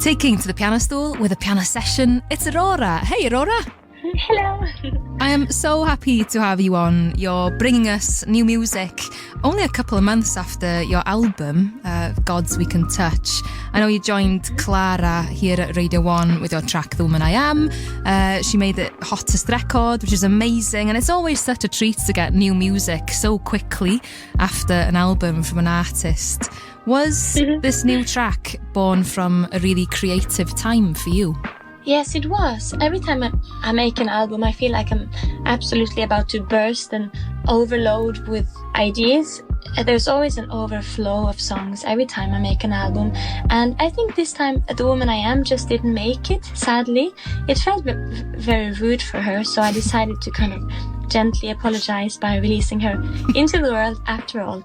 Taking to the piano stool with a piano session, it's Aurora. Hey Aurora! Hello! I am so happy to have you on. You're bringing us new music only a couple of months after your album, Gods We Can Touch. I know you joined Clara here at Radio 1 with your track The Woman I Am. She made it hottest record, which is amazing, and it's always such a treat to get new music so quickly after an album from an artist. Was this new track born from a really creative time for you? Yes, it was. Every time I make an album, I feel like I'm absolutely about to burst and overload with ideas. There's always an overflow of songs every time I make an album. And I think this time The Woman I Am just didn't make it, sadly. It felt very rude for her, so I decided to kind of gently apologize by releasing her into the world after all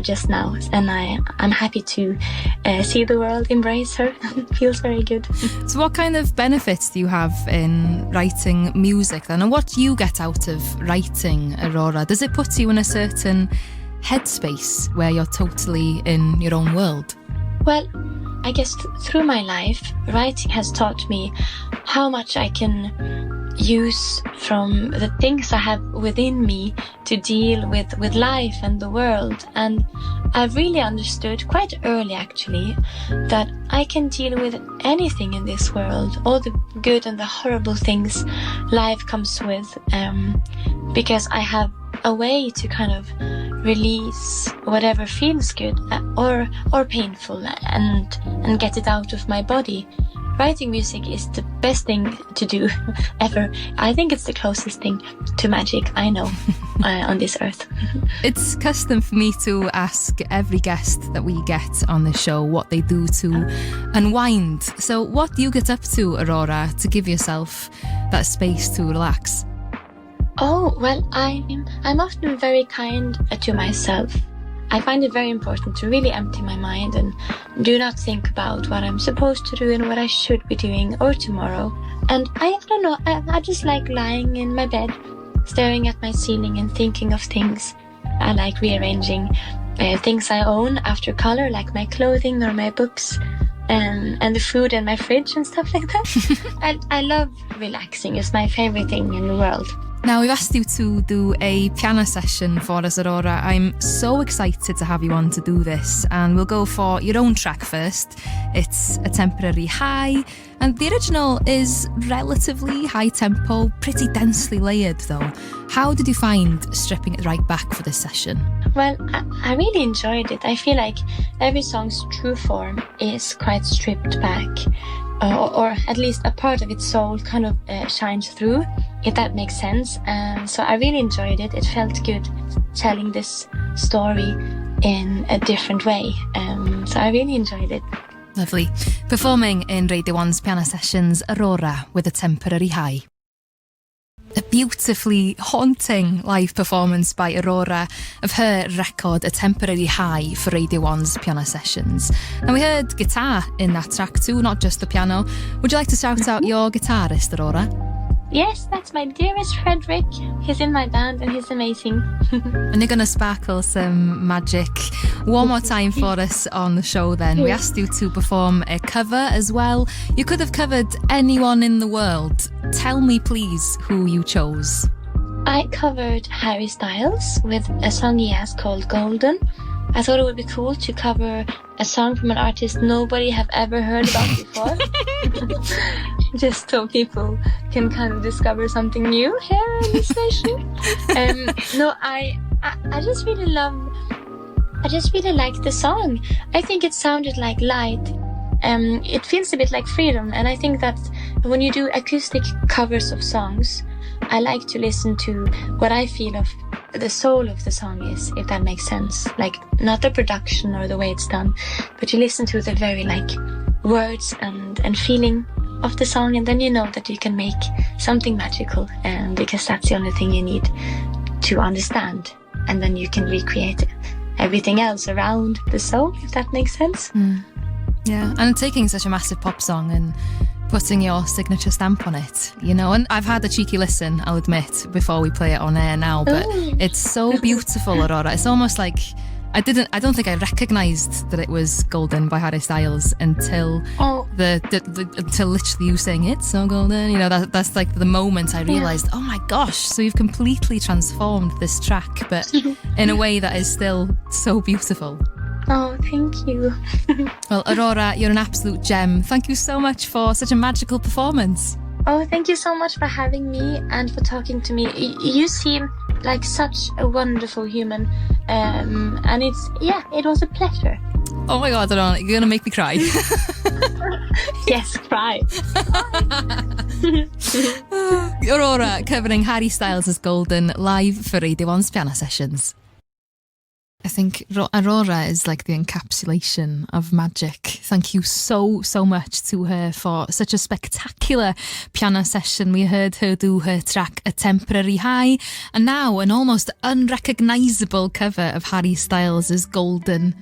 just now. And I'm happy to see the world embrace her. Feels very good. So what kind of benefits do you have in writing music then? And what do you get out of writing, Aurora? Does it put you in a certain headspace where you're totally in your own world? Well, I guess through my life, writing has taught me how much I can use from the things I have within me to deal with life and the world. And I've really understood quite early actually that I can deal with anything in this world, all the good and the horrible things life comes with, because I have a way to kind of release whatever feels good or painful and get it out of my body. Writing music is the best thing to do ever. I think it's the closest thing to magic I know on this earth. It's custom for me to ask every guest that we get on the show what they do to unwind. So what do you get up to, Aurora, to give yourself that space to relax? Oh, well, I'm often very kind to myself. I find it very important to really empty my mind and do not think about what I'm supposed to do and what I should be doing or tomorrow. And I don't know, I just like lying in my bed, staring at my ceiling and thinking of things. I like rearranging things I own after color, like my clothing or my books, and the food in my fridge and stuff like that. I love relaxing. It's my favorite thing in the world. Now, we've asked you to do a piano session for us, Aurora. I'm so excited to have you on to do this, and we'll go for your own track first. It's A Temporary High, and the original is relatively high tempo, pretty densely layered though. How did you find stripping it right back for this session? Well, I really enjoyed it. I feel like every song's true form is quite stripped back. Or at least a part of its soul kind of shines through, if that makes sense. So I really enjoyed it. It felt good telling this story in a different way. So I really enjoyed it. Lovely. Performing in Radio 1's piano sessions, Aurora with A Temporary High. A beautifully haunting live performance by Aurora of her record A Temporary High for Radio 1's piano sessions. And we heard guitar in that track too, not just the piano. Would you like to shout out your guitarist, Aurora? Yes, that's my dearest Frederick. He's in my band and he's amazing. And you're going to sparkle some magic one more time for us on the show then. We asked you to perform a cover as well. You could have covered anyone in the world. Tell me please who you chose. I covered Harry Styles with a song he has called Golden. I thought it would be cool to cover a song from an artist nobody have ever heard about before. Just so people can kind of discover something new here in this station. No, I just really liked the song. I think it sounded like light. It feels a bit like freedom, and I think that when you do acoustic covers of songs, I like to listen to what I feel of the soul of the song is, if that makes sense. Like, not the production or the way it's done, but you listen to the very words and feeling of the song, and then you know that you can make something magical, because that's the only thing you need to understand, and then you can recreate everything else around the soul, if that makes sense. Yeah, and taking such a massive pop song and putting your signature stamp on it, you know. And I've had a cheeky listen, I'll admit, before we play it on air now, but it's so beautiful, Aurora. It's almost like I don't think I recognised that it was Golden by Harry Styles until until literally you saying It's So Golden. You know, that's like the moment I realised, oh my gosh, so you've completely transformed this track, but in a way that is still so beautiful. Oh, thank you. Well, Aurora, you're an absolute gem. Thank you so much for such a magical performance. Oh, thank you so much for having me and for talking to me. You seem like such a wonderful human, and it was a pleasure. Oh my God, Aurora, you're going to make me cry. Yes, cry. Aurora covering Harry Styles' Golden live for Radio 1's Piano Sessions. I think Aurora is like the encapsulation of magic. Thank you so much to her for such a spectacular piano session. We heard her do her track A Temporary High, and now an almost unrecognisable cover of Harry Styles' Golden.